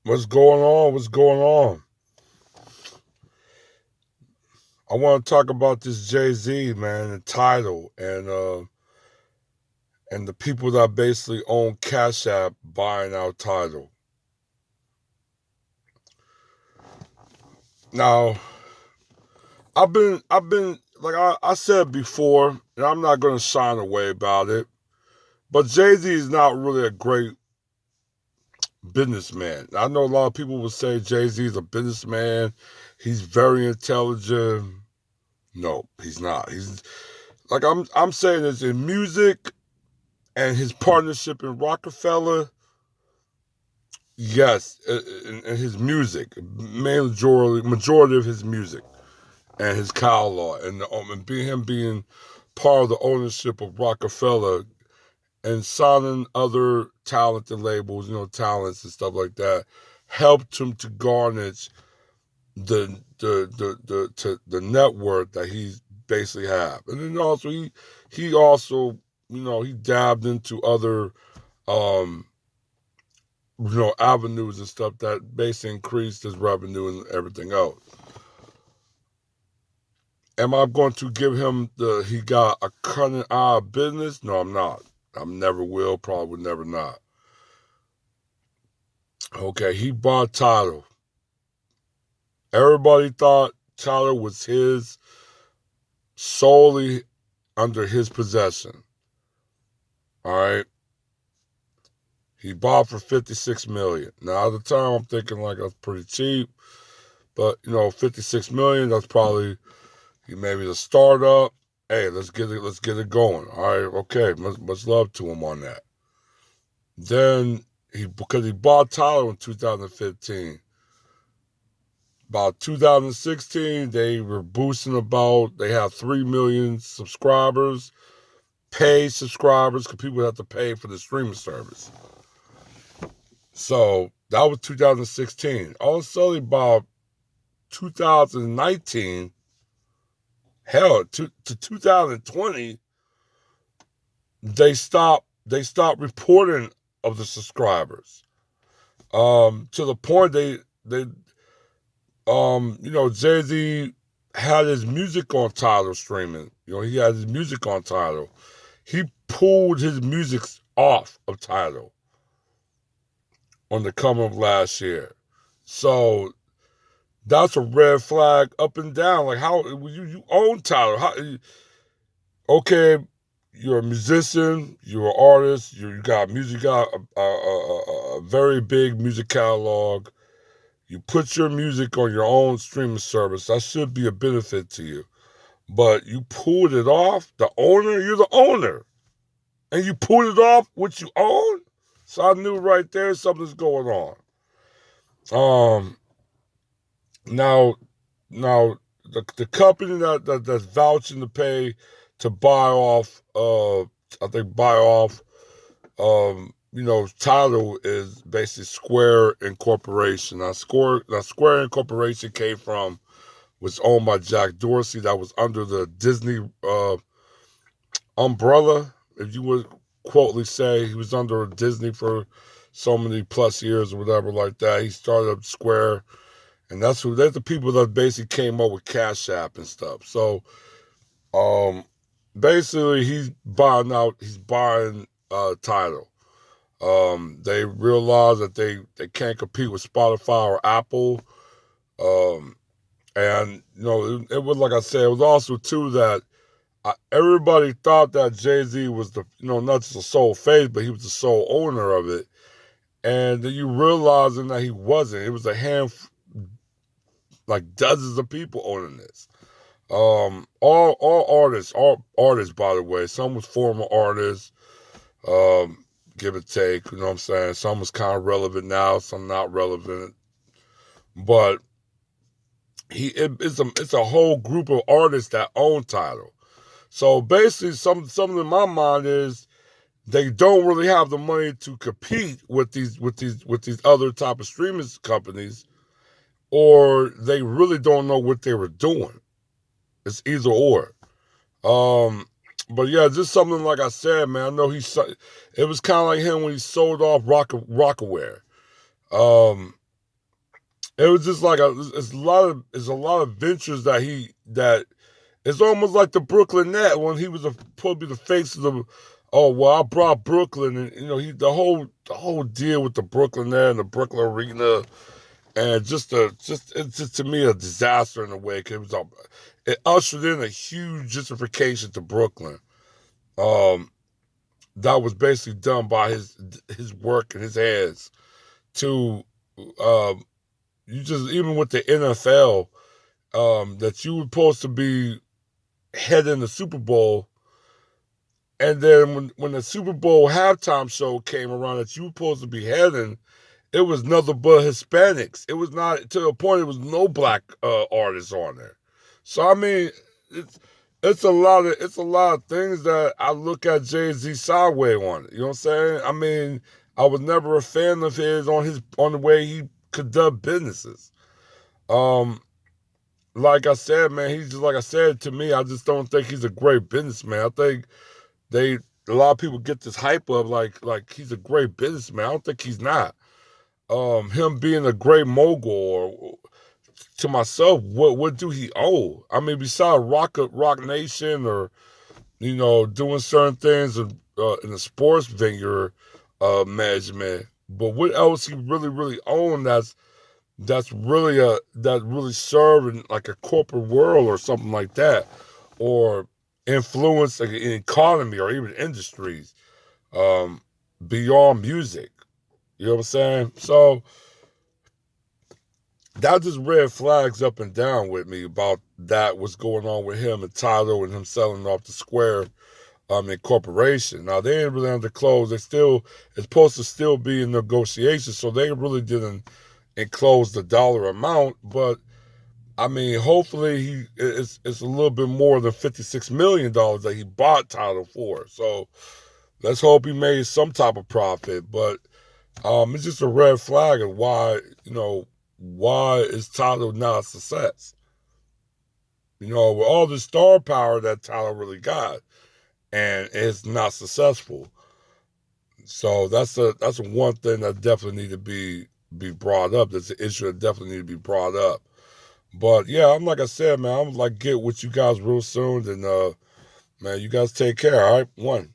What's going on? What's going on? I want to talk about this JayZ, man, and Tidal, and the people that basically own CashApp buying out Tidal. Now, I've been like I said before, and I'm not gonna shine away about it, but JayZ is not really a great businessman. I know a lot of people will say JayZ is a businessman. He's very intelligent. No, he's not. He's like I'm saying this in music and his partnership in Rockefeller, yes, in his music, majority of his music and his catalog, and being part of the ownership of Rockefeller and signing other talented labels, talents and stuff like that, helped him to garnish the net worth that he's basically have, and then also he also he dabbed into other um avenues and stuff that basically increased his revenue and everything else. Am I going to give him he got a cunning eye of business? No, I'm not. I never will, probably would never not. Okay, he bought Tidal. Everybody thought Tidal was his, solely under his possession. All right. He bought for 56 million. Now at the time I'm thinking like that's pretty cheap. But 56 million, that's probably maybe the startup. Hey, let's get it going. All right, okay, much love to him on that. Then because he bought Tyler in 2015. About 2016, they were boosting they have 3 million subscribers, paid subscribers, because people have to pay for the streaming service. So that was 2016. All of a sudden, about 2019, hell, to 2020, they stopped reporting of the subscribers. To the point they JayZ had his music on Tidal streaming. He had his music on Tidal. He pulled his music off of Tidal on the come of last year. So that's a red flag up and down. Like, how you own Tidal? Okay, you're a musician, you're an artist, you got music, got a very big music catalog. You put your music on your own streaming service. That should be a benefit to you. But you pulled it off. You're the owner. And you pulled it off what you own? So I knew right there something's going on. Um now now the company that's vouching to pay to buy off I think buy off Tidal is basically Square Incorporation. Square Incorporation was owned by Jack Dorsey. That was under the Disney umbrella. If you would quotely say he was under Disney for so many plus years or whatever like that. He started up Square, and they're the people that basically came up with Cash App and stuff. So um basically he's buying Tidal. They realize that they can't compete with Spotify or Apple. Um, and it was, like I said, it was also too that everybody thought that JayZ was not just the sole face, but he was the sole owner of it. And then you realizing that he wasn't. It was a like dozens of people owning this. All artists, by the way. Some was former artists. Um, Give or take, you know what I'm saying? Some was kind of relevant now, some not relevant. But it's a whole group of artists that own Tidal. So basically, something in my mind is they don't really have the money to compete with these other type of streaming companies, or they really don't know what they were doing. It's either or. Um, but yeah, just something like I said, man. I know it was kind of like him when he sold off Rockaware. Um, It was just like it's a lot of ventures that it's almost like the Brooklyn Net when he was supposed to be the face of the. Oh well, I brought Brooklyn, and the whole deal with the Brooklyn Net and the Brooklyn Arena, and it's just to me a disaster in a way because it ushered in a huge gentrification to Brooklyn. Um, that was basically done by his work and his hands to um, you just even with the NFL that you were supposed to be heading the Super Bowl. And then when the Super Bowl halftime show came around that you were supposed to be heading, it was nothing but Hispanics. It was not to a point. It was no black artists on there. So I mean, it's it's a lot of things that I look at JayZ sideways on. You know what I'm saying? I mean, I was never a fan of his on the way he conduct businesses. Um, like I said, man, he's just like I said to me. I just don't think he's a great businessman. I think they a lot of people get this hype of like he's a great businessman. I don't think he's not. Him being a great mogul or to myself, what do he owe? I mean, besides Rock Nation or doing certain things in the sports venue management, but what else he really owned that really serve in like a corporate world or something like that, or influence like an economy or even industries um, beyond music. You know what I'm saying? So that just red flags up and down with me about that what's going on with him and Tidal and him selling off the Square incorporation. Now they ain't really under close. It's supposed to still be in negotiations, so they really didn't enclose the dollar amount, but I mean, hopefully it's a little bit more than $56 million that he bought Tidal for. So let's hope he made some type of profit. But it's just a red flag of why is Tidal not a success? With all the star power that Tidal really got, and it's not successful. So that's one thing that definitely need to be brought up. That's an issue that definitely need to be brought up. But yeah, I'm like I said, man, I'm like get with you guys real soon, and man, you guys take care. All right, one.